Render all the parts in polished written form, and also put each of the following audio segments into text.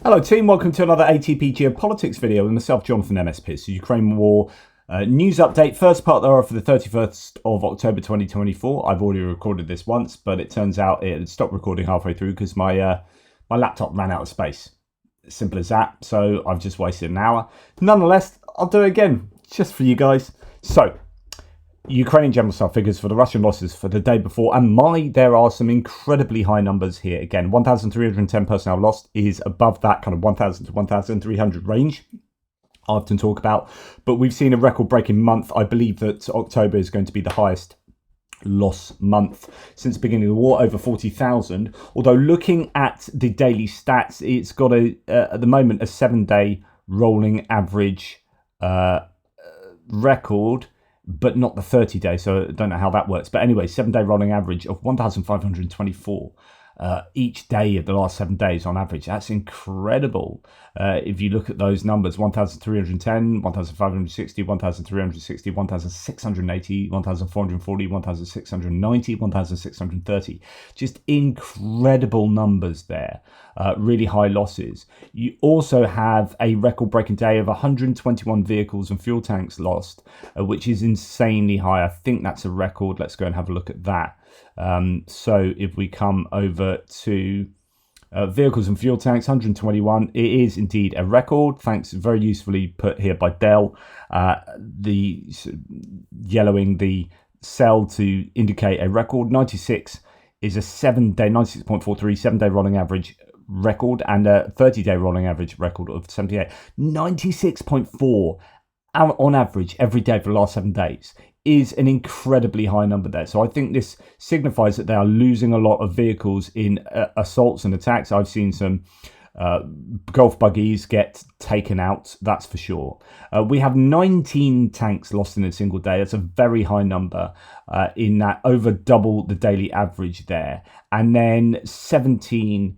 Hello team, welcome to another ATP Geopolitics video with myself, Jonathan MSP. So Ukraine War news update, first part there for the 31st of October 2024. I've already recorded this once, but it turns out it had stopped recording halfway through because my laptop ran out of space. Simple as that, so I've just wasted an hour. Nonetheless, I'll do it again, just for you guys. So, Ukrainian general staff figures for the Russian losses for the day before, and there are some incredibly high numbers here. Again, 1,310 personnel lost is above that kind of 1,000 to 1,300 range I often talk about, but we've seen a record-breaking month. I believe that October is going to be the highest loss month since the beginning of the war, over 40,000. Although looking at the daily stats, it's got at the moment a 7-day rolling average record, but not the 30-day, so I don't know how that works. But anyway, 7-day rolling average of 1,524 each day of the last 7 days on average. That's incredible. If you look at those numbers, 1,310, 1,560, 1,360, 1,680, 1,440, 1,690, 1,630. Just incredible numbers there. Really high losses. You also have a record-breaking day of 121 vehicles and fuel tanks lost, which is insanely high. I think that's a record. Let's go and have a look at that. So if we come over to vehicles and fuel tanks, 121, it is indeed a record. Thanks, very usefully put here by Dell. The yellowing the cell to indicate a record. 96 is a 7-day, 96.43, 7-day rolling average record, and a 30-day rolling average record of 78. 96.4 on average every day for the last 7 days is an incredibly high number there. So I think this signifies that they are losing a lot of vehicles in assaults and attacks. I've seen some golf buggies get taken out, that's for sure. We have 19 tanks lost in a single day. That's a very high number, in that over double the daily average there. And then 17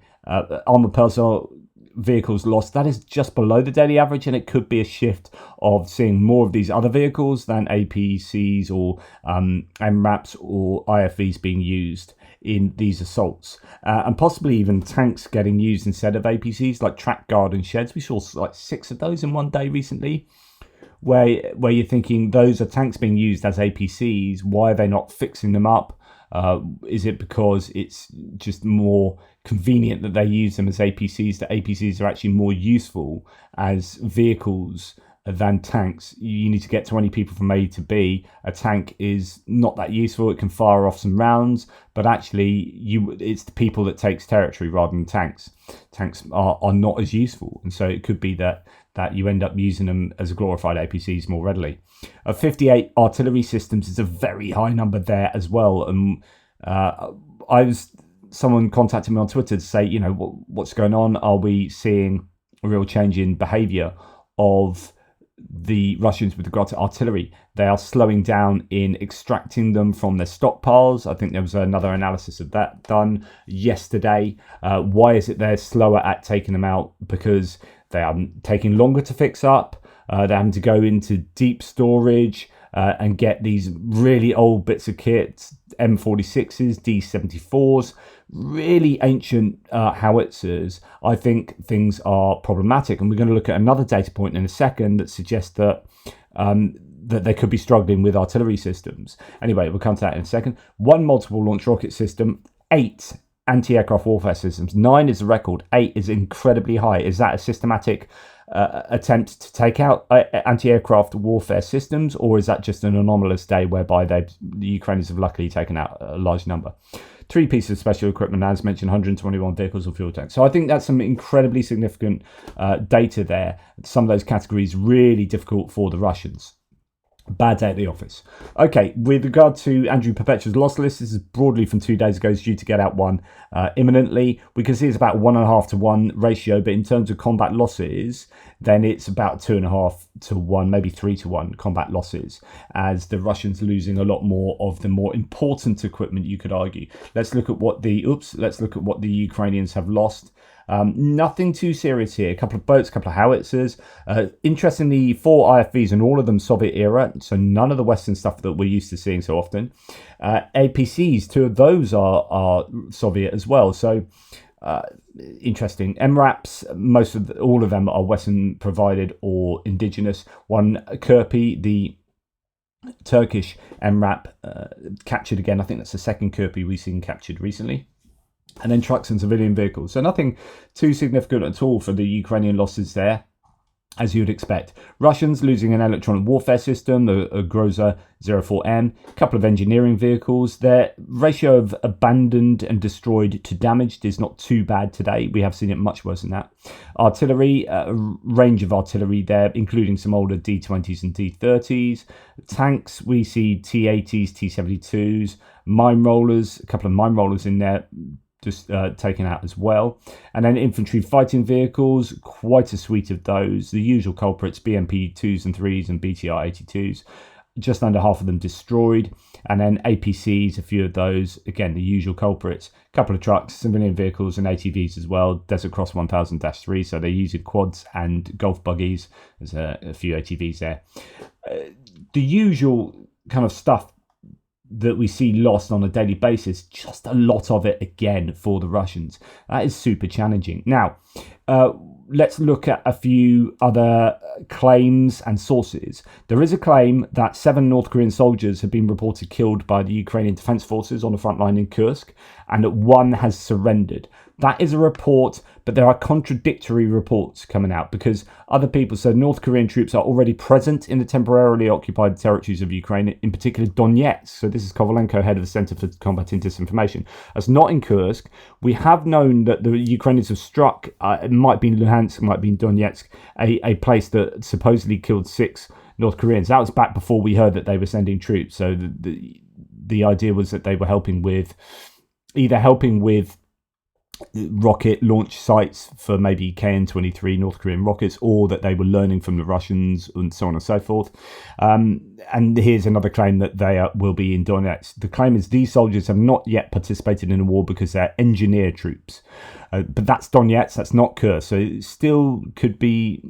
armored personnel vehicles lost. That is just below the daily average, and it could be a shift of seeing more of these other vehicles than APCs or MRAPs or IFVs being used in these assaults, and possibly even tanks getting used instead of APCs, like track guard and sheds. We saw like 6 of those in one day recently, where you're thinking those are tanks being used as APCs. Why are they not fixing them up? Is it because it's just more convenient that they use them as APCs, that APCs are actually more useful as vehicles than tanks? You need to get 20 people from A to B. A tank is not that useful. It can fire off some rounds, but actually it's the people that takes territory rather than tanks. Tanks are not as useful, and so it could be that you end up using them as glorified APCs more readily. 58 artillery systems is a very high number there as well. And someone contacted me on Twitter to say, what's going on? Are we seeing a real change in behaviour of the Russians with regard to artillery? They are slowing down in extracting them from their stockpiles. I think there was another analysis of that done yesterday. Why is it they're slower at taking them out? Because they are taking longer to fix up. They're having to go into deep storage and get these really old bits of kit, M46s, D74s, really ancient howitzers. I think things are problematic, and we're going to look at another data point in a second that suggests that that they could be struggling with artillery systems. Anyway, we'll come to that in a second. 1 multiple launch rocket system, 8 anti-aircraft warfare systems. 9 is the record. 8 is incredibly high. Is that a systematic attempt to take out anti-aircraft warfare systems, or is that just an anomalous day whereby the Ukrainians have luckily taken out a large number? 3 pieces of special equipment, as mentioned, 121 vehicles and fuel tanks. So I think that's some incredibly significant data there. Some of those categories really difficult for the Russians. Bad day at the office. Okay, with regard to Andrew Perpetual's loss list, this is broadly from 2 days ago. It's due to get out one imminently. We can see it's about 1.5 to 1 ratio, but in terms of combat losses, then it's about 2.5 to 1, maybe 3 to 1 combat losses, as the Russians losing a lot more of the more important equipment, you could argue. Let's look at what the Ukrainians have lost. Nothing too serious here. A couple of boats, a couple of howitzers. Interestingly, 4 IFVs, and all of them Soviet era, so none of the Western stuff that we're used to seeing so often. APCs, 2 of those are Soviet as well. So Interesting. MRAPs, all of them are Western provided or indigenous. One Kirpi, the Turkish MRAP, captured again. I think that's the second Kirpi we've seen captured recently. And then trucks and civilian vehicles. So nothing too significant at all for the Ukrainian losses there, as you would expect. Russians losing an electronic warfare system, the Groza 04M, a couple of engineering vehicles. Their ratio of abandoned and destroyed to damaged is not too bad today. We have seen it much worse than that. Artillery, a range of artillery there, including some older D20s and D30s. Tanks, we see T80s, T72s, mine rollers, a couple of mine rollers in there, just taken out as well. And then infantry fighting vehicles, quite a suite of those. The usual culprits, BMP 2s and 3s and BTR 82s. Just under half of them destroyed. And then APCs, a few of those. Again, the usual culprits. A couple of trucks, civilian vehicles and ATVs as well. Desert Cross 1000-3, so they're using quads and golf buggies. There's a few ATVs there. The usual kind of stuff that we see lost on a daily basis, just a lot of it again for the Russians. That is super challenging. Now, let's look at a few other claims and sources. There is a claim that 7 North Korean soldiers have been reported killed by the Ukrainian Defense Forces on the front line in Kursk, and that 1 has surrendered. That is a report, but there are contradictory reports coming out because other people said North Korean troops are already present in the temporarily occupied territories of Ukraine, in particular Donetsk. So this is Kovalenko, head of the Center for Combating Disinformation. That's not in Kursk. We have known that the Ukrainians have struck, it might be in Luhansk, it might be in Donetsk, a place that supposedly killed 6 North Koreans. That was back before we heard that they were sending troops. So the idea was that they were helping with rocket launch sites for maybe KN-23 North Korean rockets, or that they were learning from the Russians and so on and so forth. And here's another claim that they will be in Donetsk. The claim is these soldiers have not yet participated in the war because they're engineer troops. But that's Donetsk, that's not Kursk. So it still could be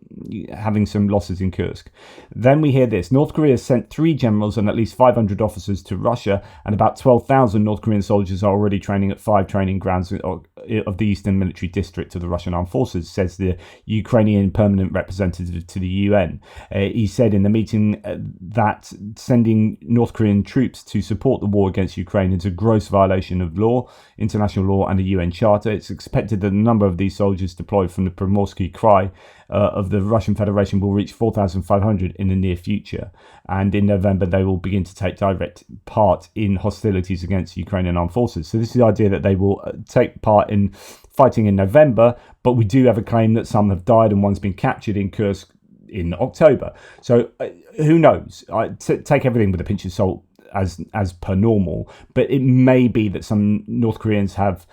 having some losses in Kursk. Then we hear this. North Korea has sent 3 generals and at least 500 officers to Russia, and about 12,000 North Korean soldiers are already training at 5 training grounds of the Eastern Military District of the Russian Armed Forces, says the Ukrainian permanent representative to the UN. He said in the meeting that sending North Korean troops to support the war against Ukraine is a gross violation of law, international law and the UN Charter. It's expected that the number of these soldiers deployed from the Primorsky Krai of the Russian Federation will reach 4,500 in the near future. And in November, they will begin to take direct part in hostilities against Ukrainian armed forces. So this is the idea that they will take part in fighting in November, but we do have a claim that some have died and one's been captured in Kursk in October. So who knows? Take everything with a pinch of salt as per normal, but it may be that some North Koreans have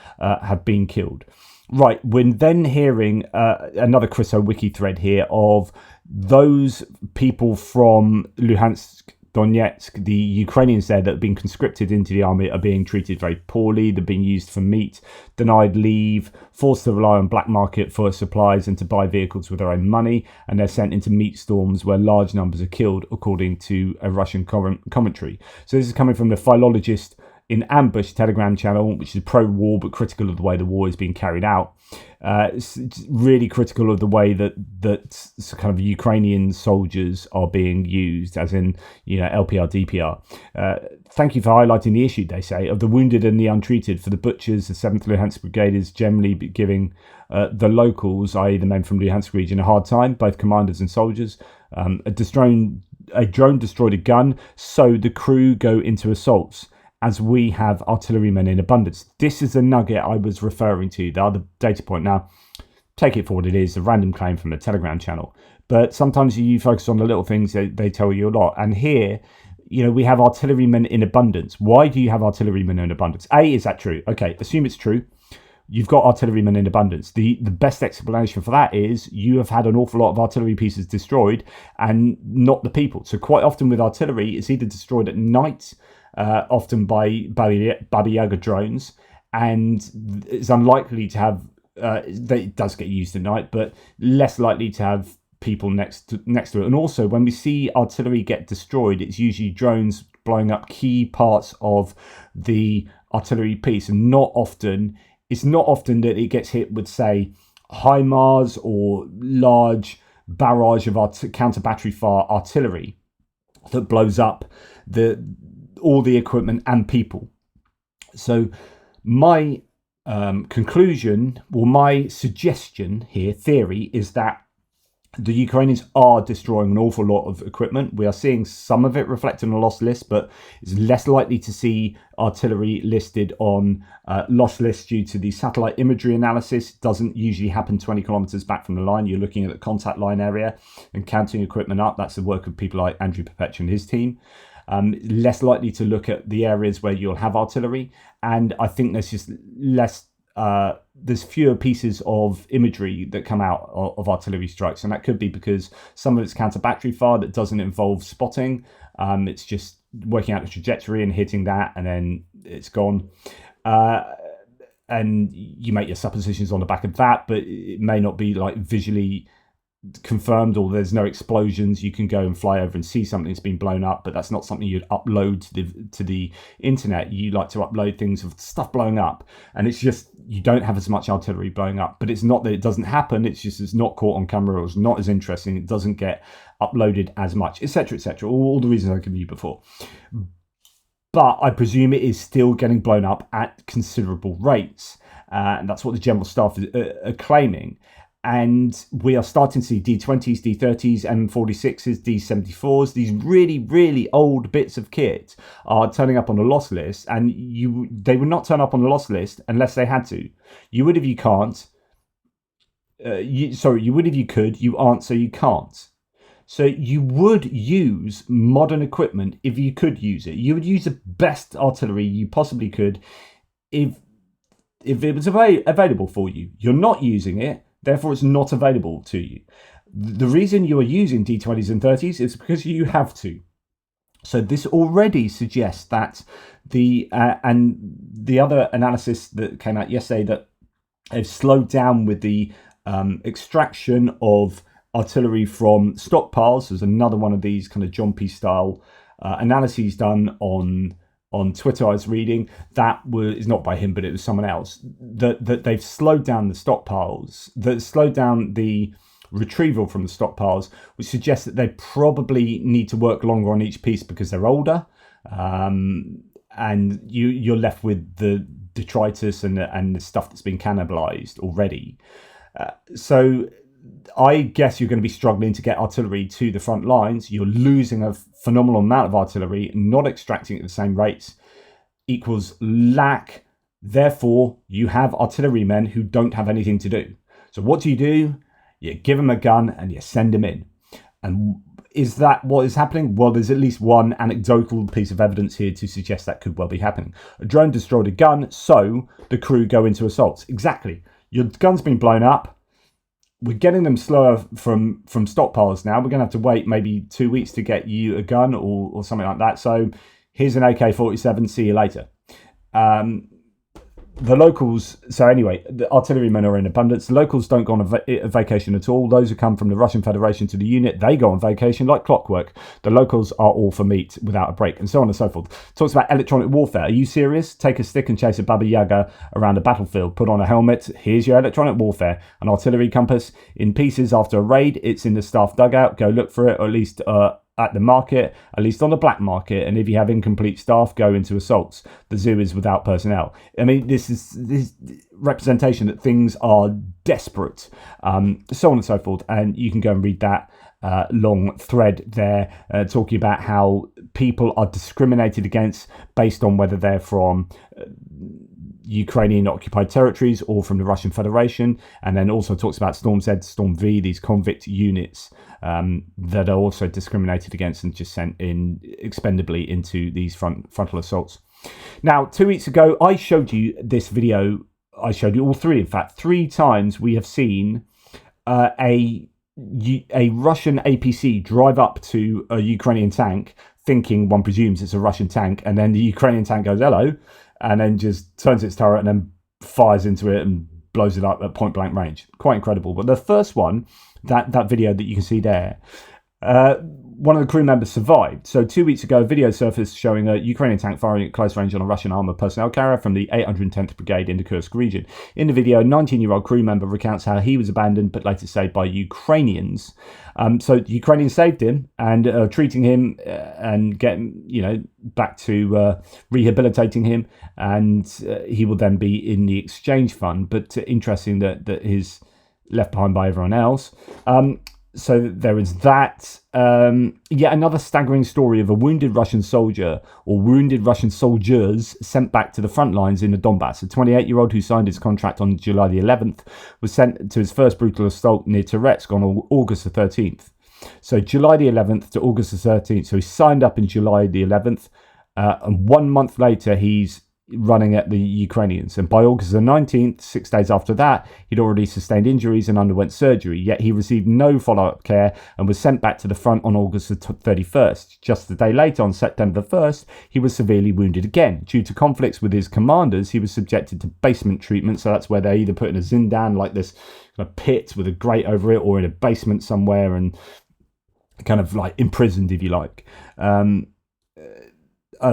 been killed. Right, we're then hearing another Chryso wiki thread here of those people from Luhansk, Donetsk, the Ukrainians there that have been conscripted into the army are being treated very poorly. They're being used for meat, denied leave, forced to rely on black market for supplies and to buy vehicles with their own money, and they're sent into meat storms where large numbers are killed, according to a Russian commentary. So this is coming from the Philologist in Ambush Telegram channel, which is pro-war but critical of the way the war is being carried out. It's really critical of the way that kind of Ukrainian soldiers are being used, as in, LPR, DPR. Thank you for highlighting the issue, they say, of the wounded and the untreated. For the butchers, the 7th Luhansk Brigade is generally giving the locals, i.e. the men from Luhansk region, a hard time, both commanders and soldiers. A drone destroyed a gun, so the crew go into assaults, as we have artillerymen in abundance. This is the nugget I was referring to, the other data point. Now, take it for what it is, a random claim from a Telegram channel. But sometimes you focus on the little things, they tell you a lot. And here, we have artillerymen in abundance. Why do you have artillerymen in abundance? A, is that true? Okay, assume it's true. You've got artillerymen in abundance. The best explanation for that is you have had an awful lot of artillery pieces destroyed and not the people. So quite often with artillery, it's either destroyed at night, often by Baba Yaga drones, and it's unlikely to have, it does get used at night, but less likely to have people next to it. And also, when we see artillery get destroyed, it's usually drones blowing up key parts of the artillery piece, and not often it's not often that it gets hit with, say, HIMARS or large barrage of counter battery fire artillery that blows up all the equipment and people. So my conclusion, or my suggestion here, theory, is that the Ukrainians are destroying an awful lot of equipment. We are seeing some of it reflected on a loss list, but it's less likely to see artillery listed on loss lists due to the satellite imagery analysis. It doesn't usually happen 20 kilometers back from the line. You're looking at the contact line area and counting equipment up. That's the work of people like Andrew Perpetua and his team. Less likely to look at the areas where you'll have artillery. And I think there's just there's fewer pieces of imagery that come out of artillery strikes. And that could be because some of it's counter battery fire that doesn't involve spotting. It's just working out the trajectory and hitting that, and then it's gone. And you make your suppositions on the back of that, but it may not be like visually confirmed, or there's no explosions. You can go and fly over and see something that's been blown up, but that's not something you'd upload to the internet. You like to upload things of stuff blowing up, and it's just you don't have as much artillery blowing up. But it's not that it doesn't happen, it's just it's not caught on camera, or it's not as interesting, it doesn't get uploaded as much, etc., etc. all the reasons I gave you before. But I presume it is still getting blown up at considerable rates, and that's what the general staff are claiming. And we are starting to see D20s, D30s, M46s, D74s. These really, really old bits of kit are turning up on the loss list, and they would not turn up on the loss list unless they had to. You would if you can't. You would if you could. You aren't, so you can't. So you would use modern equipment if you could use it. You would use the best artillery you possibly could if it was available for you. You're not using it. Therefore, it's not available to you. The reason you are using D20s and 30s is because you have to. So this already suggests that and the other analysis that came out yesterday, that they've slowed down with the extraction of artillery from stockpiles. There's another one of these kind of John P. style analyses done on Twitter I was reading, that is not by him, but it was someone else, that they've slowed down the stockpiles, that slowed down the retrieval from the stockpiles, which suggests that they probably need to work longer on each piece because they're older, and you're left with the detritus and the stuff that's been cannibalized already. So I guess you're going to be struggling to get artillery to the front lines. You're losing a phenomenal amount of artillery, not extracting it at the same rates equals lack. Therefore, you have artillerymen who don't have anything to do. So what do? You give them a gun and you send them in. And is that what is happening? Well, there's at least one anecdotal piece of evidence here to suggest that could well be happening. A drone destroyed a gun, so the crew go into assaults. Exactly. Your gun's been blown up. We're getting them slower from stockpiles now. We're going to have to wait maybe 2 weeks to get you a gun or something like that. So here's an AK-47. See you later. The locals, so anyway, the artillerymen are in abundance. The locals don't go on a vacation at all. Those who come from the Russian Federation to the unit, they go on vacation like clockwork. The locals are all for meat without a break, and so on and so forth. Talks about electronic warfare. Are you serious? Take a stick and chase a Baba Yaga around a battlefield. Put on a helmet. Here's your electronic warfare. An artillery compass in pieces after a raid. It's in the staff dugout. Go look for it, or at least at the market, at least on the black market. And if you have incomplete staff, go into assaults. The zoo is without personnel. I mean, this is representation that things are desperate, so on and so forth. And you can go and read that long thread there, talking about how people are discriminated against based on whether they're from Ukrainian occupied territories or from the Russian Federation, and then also talks about Storm Z, Storm V, these convict units that are also discriminated against and just sent in expendably into these frontal assaults. Now, 2 weeks ago, I showed you this video. I showed you all three, in fact. 3 times we have seen a Russian APC drive up to a Ukrainian tank, thinking, one presumes it's a Russian tank, and then the Ukrainian tank goes, hello, and then just turns its turret and then fires into it and blows it up at point blank range. Quite incredible. But the first one, that video that you can see there, One of the crew members survived. So 2 weeks ago, a video surfaced showing a Ukrainian tank firing at close range on a Russian armoured personnel carrier from the 810th Brigade in the Kursk region. In the video, a 19-year-old crew member recounts how he was abandoned but later saved by Ukrainians. So the Ukrainians saved him and treating him and getting, back to rehabilitating him, and he will then be in the exchange fund. But interesting that he's left behind by everyone else. So there is that. Yet another staggering story of a wounded Russian soldier or wounded Russian soldiers sent back to the front lines in the Donbass. A 28-year-old who signed his contract on July the 11th was sent to his first brutal assault near Toretsk on August the 13th. So July the 11th to August the 13th. So he signed up in July the 11th. And 1 month later, he's running at the Ukrainians. And by August the 19th, 6 days after that, he'd already sustained injuries and underwent surgery. Yet he received no follow-up care and was sent back to the front on August the 31st. Just a day later, on September the 1st, he was severely wounded again. Due to conflicts with his commanders, he was subjected to basement treatment. So that's where they either put in a zindan, like this kind of pit with a grate over it, or in a basement somewhere and kind of like imprisoned, if you like.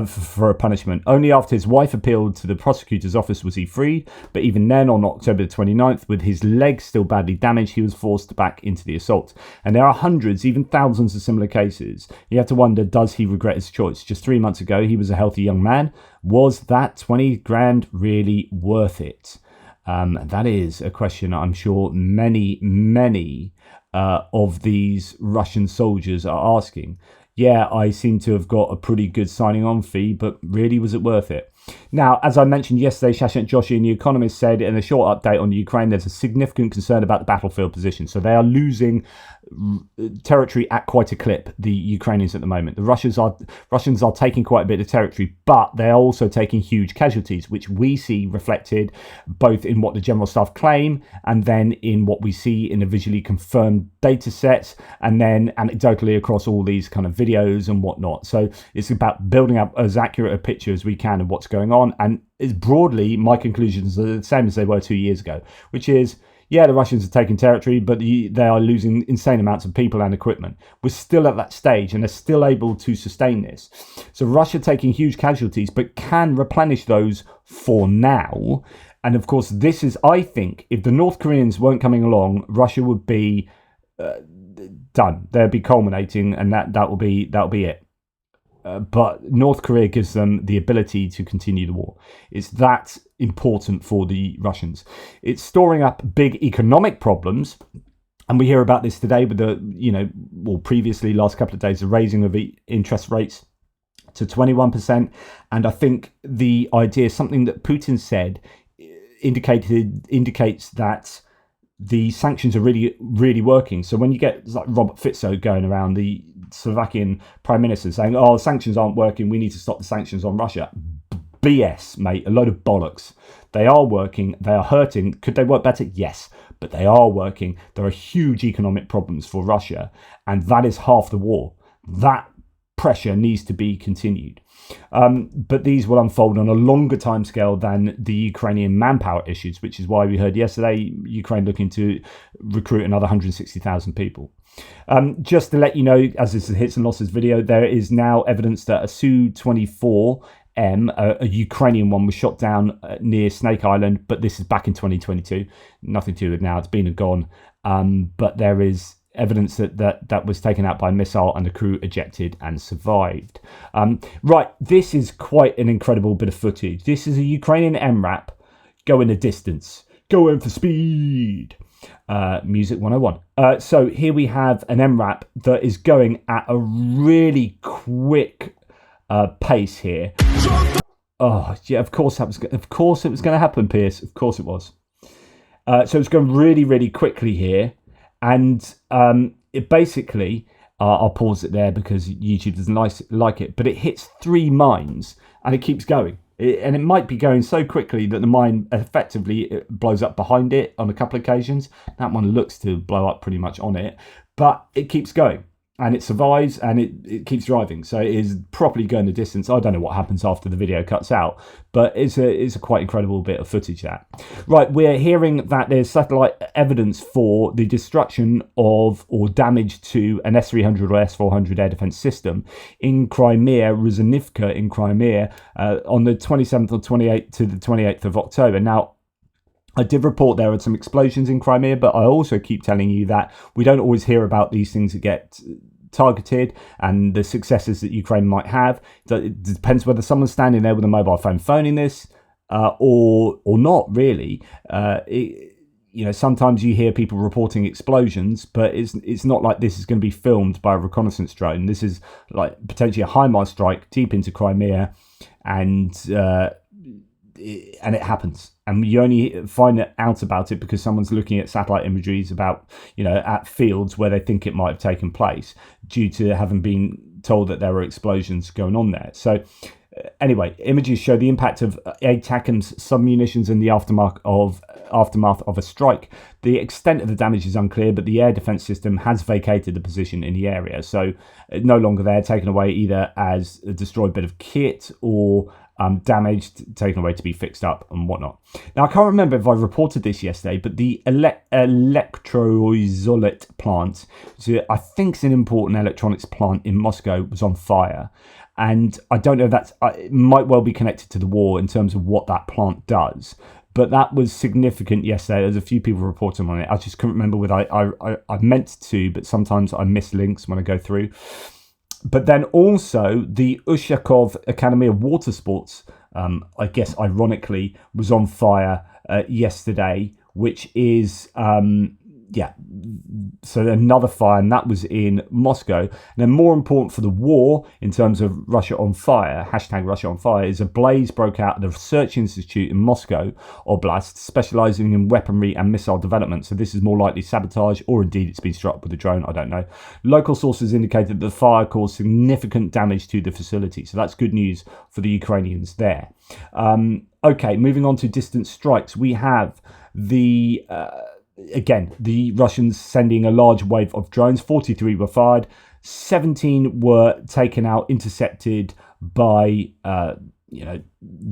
For a punishment. Only after his wife appealed to the prosecutor's office was he freed, but even then, on October the 29th, with his leg still badly damaged, he was forced back into the assault. And there are hundreds, even thousands of similar cases. You have to wonder, does he regret his choice? Just 3 months ago, he was a healthy young man. Was that 20 grand really worth it? That is a question I'm sure many of these Russian soldiers are asking. Yeah, I seem to have got a pretty good signing on fee, but really, was it worth it? Now, as I mentioned yesterday, Shashank Joshi in The Economist said in a short update on Ukraine, there's a significant concern about the battlefield position. So they are losing territory at quite a clip, the Ukrainians at the moment. The Russians are taking quite a bit of territory, but they're also taking huge casualties, which we see reflected both in what the General Staff claim and then in what we see in the visually confirmed data sets, and then anecdotally across all these kind of videos and whatnot. So it's about building up as accurate a picture as we can of what's going on. And it's broadly, my conclusions are the same as they were 2 years ago, which is, yeah, the Russians are taking territory, but they are losing insane amounts of people and equipment. We're still at that stage, and they're still able to sustain this. So Russia taking huge casualties, but can replenish those for now. And of course, this is, I think, if the North Koreans weren't coming along, Russia would be done. They'd be culminating, and that will be it. But North Korea gives them the ability to continue the war. It's that important for the Russians. It's storing up big economic problems. And we hear about this today with previously, last couple of days, the raising of interest rates to 21%. And I think the idea, something that Putin said, indicates that the sanctions are really, really working. So when you get like Robert Fico going around, the Slovakian Prime Minister, saying, oh, sanctions aren't working, we need to stop the sanctions on Russia. BS, mate, a load of bollocks. They are working, they are hurting. Could they work better? Yes, but they are working. There are huge economic problems for Russia, and that is half the war. That pressure needs to be continued. But these will unfold on a longer timescale than the Ukrainian manpower issues, which is why we heard yesterday Ukraine looking to recruit another 160,000 people. Just to let you know, as this is a hits and losses video, there is now evidence that a Su-24M, a Ukrainian one, was shot down near Snake Island, but this is back in 2022. Nothing to do with now, it's been and gone. But there is evidence that was taken out by a missile and the crew ejected and survived. Right, this is quite an incredible bit of footage. This is a Ukrainian MRAP going the distance, going for speed. Music 101. So here we have an MRAP that is going at a really quick pace here. Oh yeah, of course it was going to happen, Pierce. Of course it was. So it's going really, really quickly here. And it basically, I'll pause it there because YouTube doesn't like it, but it hits 3 mines and it keeps going. And it might be going so quickly that the mine effectively blows up behind it on a couple of occasions. That one looks to blow up pretty much on it, but it keeps going. and it survives, and it keeps driving. So it is properly going the distance. I don't know what happens after the video cuts out, but it's a quite incredible bit of footage. That right, we're hearing that there's satellite evidence for the destruction of or damage to an S-300 or S-400 air defense system in Crimea, Rozhenivka in Crimea, on the 27th or 28th to the 28th of October. Now, I did report there were some explosions in Crimea, but I also keep telling you that we don't always hear about these things that get targeted and the successes that Ukraine might have. It depends whether someone's standing there with a mobile phone phoning this or not, really. Sometimes you hear people reporting explosions, but it's not like this is going to be filmed by a reconnaissance drone. This is like potentially a HIMARS strike deep into Crimea, and it happens, and you only find out about it because someone's looking at satellite imageries about, at fields where they think it might have taken place due to having been told that there were explosions going on there. So anyway, images show the impact of ATACMS submunitions in the aftermath of a strike. The extent of the damage is unclear, but the air defense system has vacated the position in the area, so no longer there, taken away either as a destroyed bit of kit or damaged, taken away to be fixed up and whatnot. Now, I can't remember if I reported this yesterday, but the electroisolate plant, so I think it's an important electronics plant in Moscow, was on fire. And I don't know if it might well be connected to the war in terms of what that plant does. But that was significant yesterday. There's a few people reporting on it. I just couldn't remember whether I meant to, but sometimes I miss links when I go through. But then also the Ushakov Academy of Water Sports, I guess ironically, was on fire yesterday, which is, so another fire, and that was in Moscow. And then more important for the war, in terms of Russia on fire, hashtag Russia on fire, is a blaze broke out at the Research Institute in Moscow Oblast, specialising in weaponry and missile development. So this is more likely sabotage, or indeed it's been struck with a drone, I don't know. Local sources indicated that the fire caused significant damage to the facility. So that's good news for the Ukrainians there. Okay, moving on to distant strikes. We have the Russians sending a large wave of drones. 43 were fired, 17 were taken out, intercepted by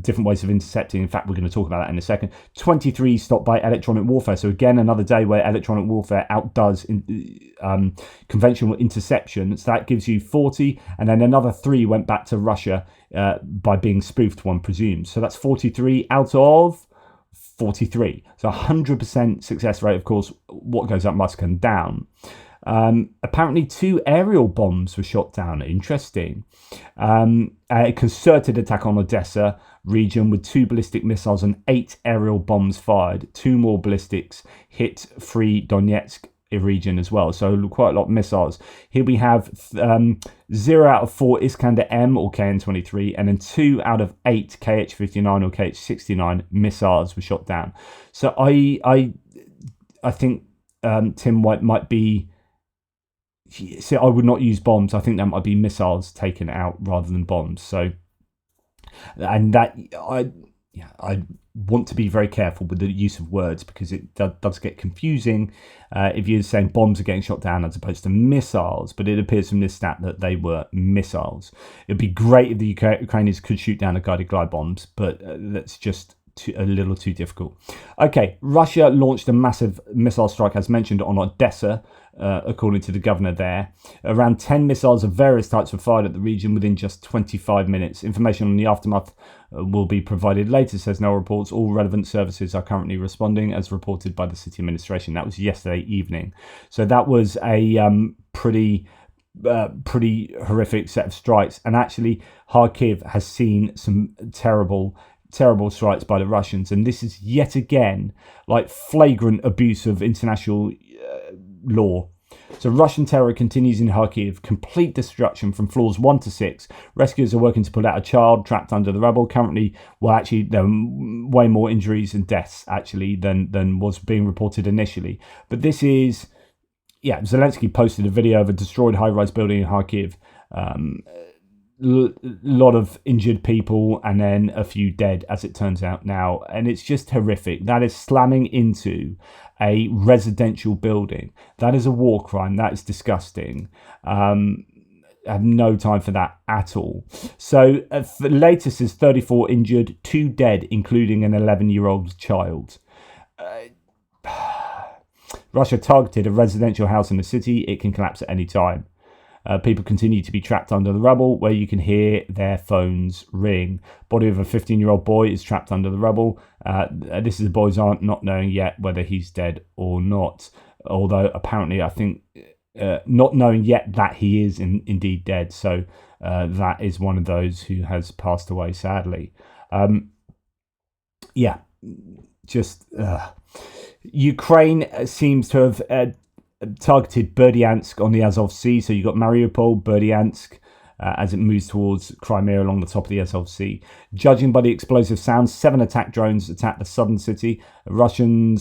different ways of intercepting. In fact, we're going to talk about that in a second. 23 stopped by electronic warfare. So again, another day where electronic warfare outdoes conventional interception. So that gives you 40, and then another 3 went back to Russia by being spoofed, one presumes. So that's 43 out of 43. So 100% success rate. Of course, what goes up must come down. Apparently 2 aerial bombs were shot down. Interesting. A concerted attack on Odessa region with 2 ballistic missiles and 8 aerial bombs fired. 2 more ballistics hit Free Donetsk region as well. So quite a lot of missiles. Here we have 0 out of 4 Iskander M or KN-23, and then 2 out of 8 KH-59 or KH-69 missiles were shot down. So I think Tim White might be. So I would not use bombs. I think that might be missiles taken out rather than bombs. So, and that I want to be very careful with the use of words, because it does get confusing if you're saying bombs are getting shot down as opposed to missiles. But it appears from this stat that they were missiles. It'd be great if the Ukrainians could shoot down a guided glide bombs, but that's just a little too difficult. Okay, Russia launched a massive missile strike, as mentioned, on Odessa, according to the governor there. Around 10 missiles of various types were fired at the region within just 25 minutes. Information on the aftermath will be provided later, says Now Reports. All relevant services are currently responding, as reported by the city administration. That was yesterday evening. So that was a pretty horrific set of strikes. And actually, Kharkiv has seen some terrible strikes by the Russians, and this is yet again like flagrant abuse of international law. So Russian terror continues in Kharkiv, complete destruction from floors 1 to 6. Rescuers are working to pull out a child trapped under the rubble. Currently, there are way more injuries and deaths actually than was being reported initially. But this is, Zelensky posted a video of a destroyed high-rise building in Kharkiv. Lot of injured people, and then a few dead, as it turns out now, and it's just horrific. That is slamming into a residential building. That is a war crime. That is disgusting. I have no time for that at all. So the latest is 34 injured, 2 dead, including an 11-year-old child. Russia targeted a residential house in the city. It can collapse at any time. People continue to be trapped under the rubble, where you can hear their phones ring. Body of a 15-year-old boy is trapped under the rubble. This is the boy's aunt not knowing yet whether he's dead or not. Although apparently, I think not knowing yet that he is indeed dead. So that is one of those who has passed away, sadly. Ukraine seems to have targeted Berdyansk on the Azov Sea. So you've got Mariupol, Berdyansk, as it moves towards Crimea along the top of the Azov Sea. Judging by the explosive sounds, 7 attack drones attacked the southern city. Russian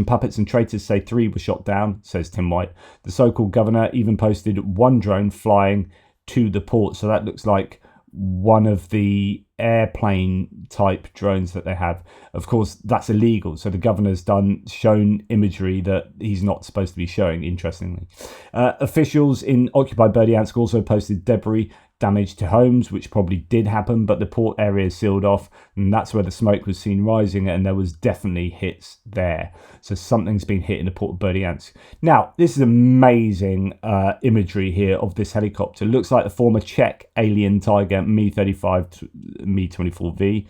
puppets and traitors say 3 were shot down, says Tim White. The so-called governor even posted 1 drone flying to the port. So that looks like one of the airplane type drones that they have. Of course, that's illegal. So the governor's shown imagery that he's not supposed to be showing, interestingly. Officials in occupied Berdyansk also posted debris damage to homes, which probably did happen, but the port area is sealed off, and that's where the smoke was seen rising, and there was definitely hits there. So something's been hit in the port of Berdyansk. Now, this is amazing imagery here of this helicopter. Looks like the former Czech Alien Tiger Mi-35 Mi-24V.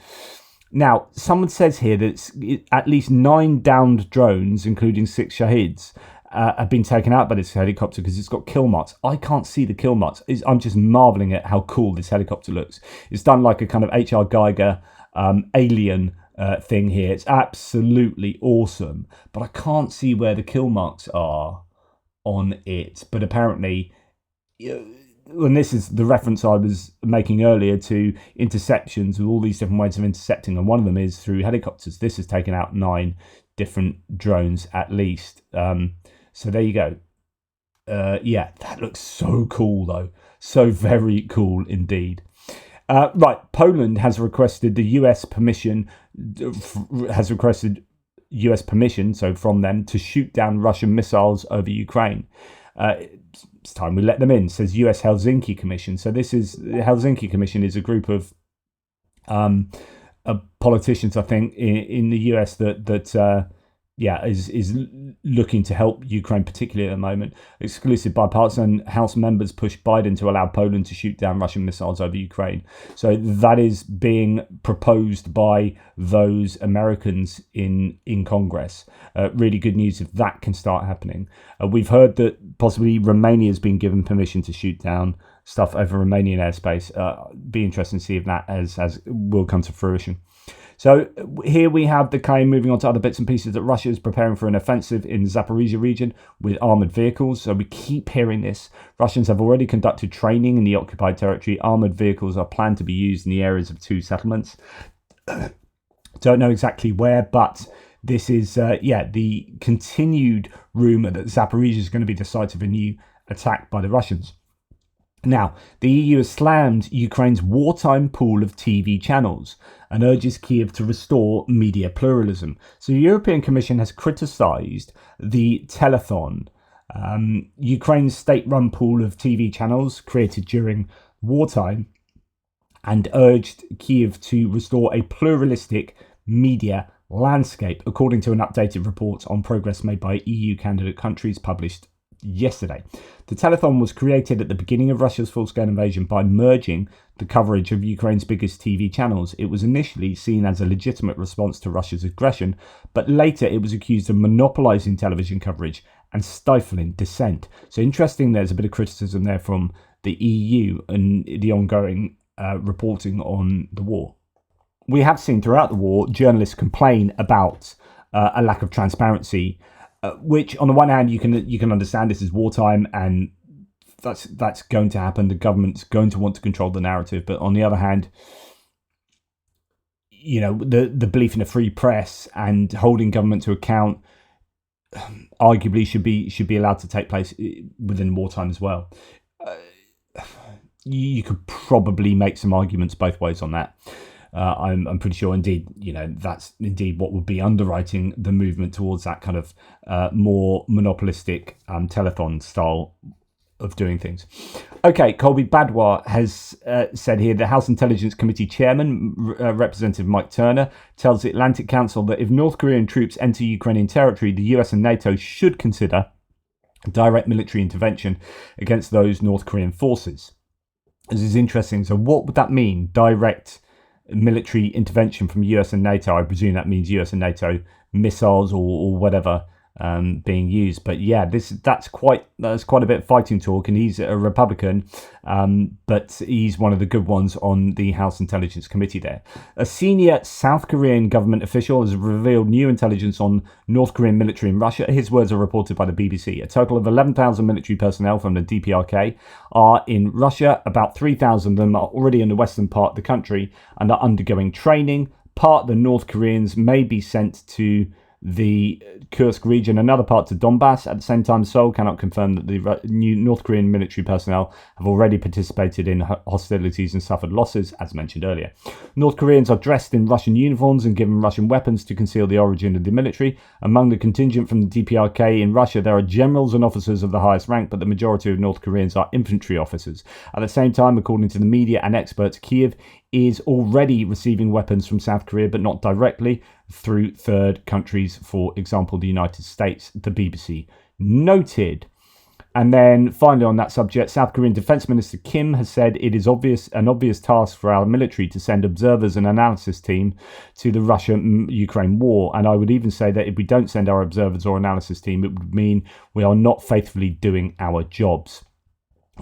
Now, someone says here that it's at least 9 downed drones, including 6 Shahids, have been taken out by this helicopter because it's got kill marks. I can't see the kill marks. I'm just marveling at how cool this helicopter looks. It's done like a kind of H.R. Geiger alien thing here. It's absolutely awesome, but I can't see where the kill marks are on it. But apparently, and this is the reference I was making earlier to interceptions with all these different ways of intercepting, and one of them is through helicopters. This has taken out 9 different drones at least. So there you go. That looks so cool though. So very cool indeed. Right, Poland has requested US permission, so from them to shoot down Russian missiles over Ukraine. It's time we let them in, says US Helsinki Commission. So the Helsinki Commission is a group of politicians, I think, in the US that is looking to help Ukraine, particularly at the moment. Exclusive bipartisan House members push Biden to allow Poland to shoot down Russian missiles over Ukraine. So that is being proposed by those Americans in Congress. Really good news if that can start happening. We've heard that possibly Romania has been given permission to shoot down stuff over Romanian airspace. Be interesting to see if that will come to fruition. So here we have the claim, moving on to other bits and pieces, that Russia is preparing for an offensive in the Zaporizhia region with armoured vehicles. So we keep hearing this. Russians have already conducted training in the occupied territory. Armoured vehicles are planned to be used in the areas of 2 settlements. Don't know exactly where, but this is, the continued rumour that Zaporizhia is going to be the site of a new attack by the Russians. Now, the EU has slammed Ukraine's wartime pool of TV channels and urges Kyiv to restore media pluralism. So the European Commission has criticised the telethon, Ukraine's state-run pool of TV channels created during wartime, and urged Kyiv to restore a pluralistic media landscape, according to an updated report on progress made by EU candidate countries published yesterday. The telethon was created at the beginning of Russia's full-scale invasion by merging the coverage of Ukraine's biggest TV channels. It was initially seen as a legitimate response to Russia's aggression, but later it was accused of monopolising television coverage and stifling dissent. So interesting, there's a bit of criticism there from the EU and the ongoing reporting on the war. We have seen throughout the war journalists complain about a lack of transparency, which on the one hand you can understand. This is wartime, and that's going to happen. The government's going to want to control the narrative, but on the other hand, the belief in a free press and holding government to account arguably should be allowed to take place within wartime as well. You could probably make some arguments both ways on that. I'm pretty sure, indeed, that's indeed what would be underwriting the movement towards that kind of more monopolistic telethon style of doing things. Okay, Colby Badwa has said here, the House Intelligence Committee Chairman, Representative Mike Turner, tells the Atlantic Council that if North Korean troops enter Ukrainian territory, the US and NATO should consider direct military intervention against those North Korean forces. This is interesting. So what would that mean? Direct military intervention from US and NATO? I presume that means US and NATO missiles or whatever being used. But yeah, that's quite a bit of fighting talk, and he's a Republican, but he's one of the good ones on the House Intelligence Committee there. A senior South Korean government official has revealed new intelligence on North Korean military in Russia. His words are reported by the BBC. A total of 11,000 military personnel from the DPRK are in Russia. About 3,000 of them are already in the western part of the country and are undergoing training. Part of the North Koreans may be sent to the Kursk region, another part to Donbass. At the same time, Seoul cannot confirm that the new North Korean military personnel have already participated in hostilities and suffered losses, as mentioned earlier. North Koreans are dressed in Russian uniforms and given Russian weapons to conceal the origin of the military. Among the contingent from the DPRK in Russia, there are generals and officers of the highest rank, but the majority of North Koreans are infantry officers. At the same time, according to the media and experts, Kyiv is already receiving weapons from South Korea, but not directly, through third countries, for example, the United States, the BBC noted. And then finally on that subject, South Korean Defense Minister Kim has said it is an obvious task for our military to send observers and analysis team to the Russia-Ukraine war. And I would even say that if we don't send our observers or analysis team, it would mean we are not faithfully doing our jobs.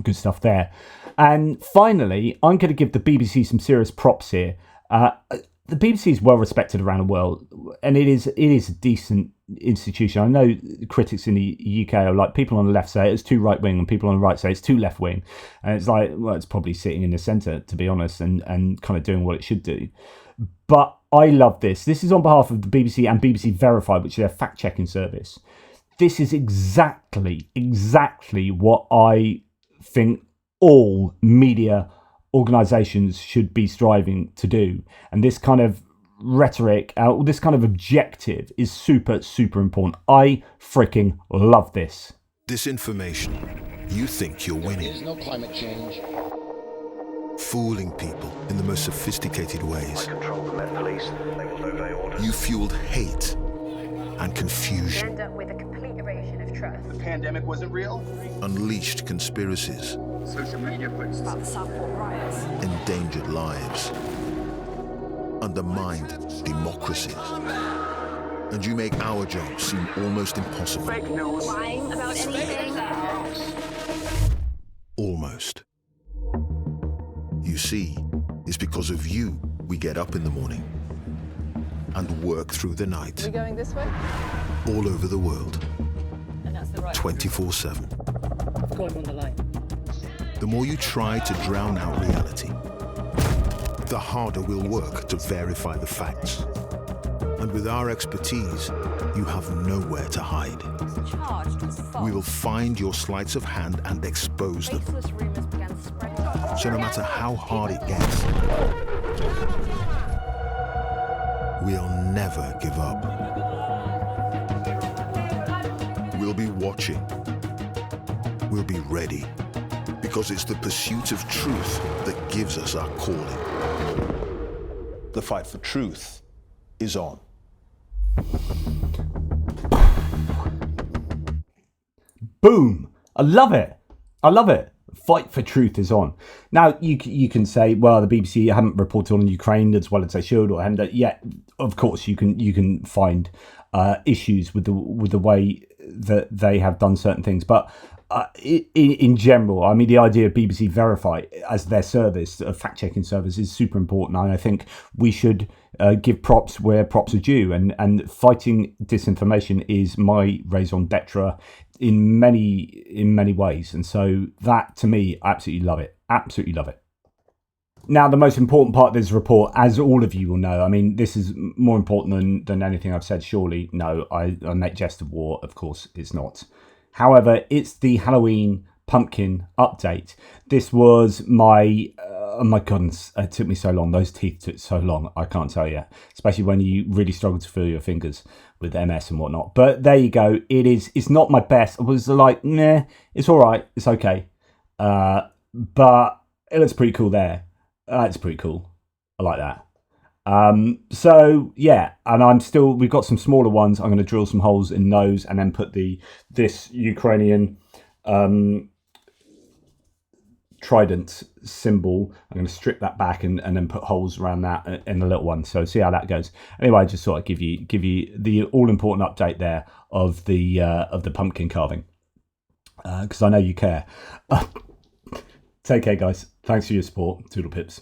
Good stuff there. And finally, I'm going to give the BBC some serious props here. The BBC is well respected around the world, and it is a decent institution. I know critics in the UK are like, people on the left say it's too right wing, and people on the right say it's too left wing, and it's like, well, it's probably sitting in the centre, to be honest, and kind of doing what it should do. But I love this. This is on behalf of the BBC and BBC Verified, which is their fact-checking service. This is exactly what I think all media organisations should be striving to do. And this kind of rhetoric, this kind of objective is super, super important. I freaking love this. Disinformation. You think you're winning. There's no climate change. Fooling people in the most sophisticated ways. I control the Met Police. They will obey orders. You fueled hate and confusion. End up with a complete erosion of trust. The pandemic wasn't real. Unleashed conspiracies. Social media posts About the Southport riots. Endangered lives. Undermined democracies. And you make our job seem almost impossible. Fake news. Lying about anything. Almost. You see, it's because of you we get up in the morning and work through the night. We're going this way? All over the world. And that's the right 24/7. I've got him on the line. The more you try to drown out reality, the harder we'll work to verify the facts. And with our expertise, you have nowhere to hide. Charged as false. We will find your sleights of hand and expose them. Baseless rumours began spreading. So no matter how hard it gets, we'll never give up. We'll be watching. We'll be ready. Because it's the pursuit of truth that gives us our calling. The fight for truth is on. Boom! I love it. Fight for truth is on. Now you can say, well, the BBC haven't reported on Ukraine as well as they should, or haven't. Yet, of course, you can find issues with the way that they have done certain things, but. In general, I mean, the idea of BBC Verify as their service, a fact-checking service, is super important. And I think we should give props where props are due. And fighting disinformation is my raison d'etre in many ways. And so that, to me, I absolutely love it. Absolutely love it. Now, the most important part of this report, as all of you will know, I mean, this is more important than anything I've said, surely. No, I make jest of war. Of course, it's not. However, it's the Halloween pumpkin update. This was my oh my goodness, it took me so long. Those teeth took so long. I can't tell you, especially when you really struggle to feel your fingers with MS and whatnot. But there you go. It's not my best. I was like, nah, it's all right. It's okay. But it looks pretty cool there. It's pretty cool. I like that. So yeah, and we've got some smaller ones. I'm going to drill some holes in those and then put this Ukrainian trident symbol. I'm going to strip that back and then put holes around that in the little one. So see how that goes. Anyway, I just thought I'd give you the all important update there of the pumpkin carving, because I know you care. Take care, guys. Thanks for your support. Toodle pips.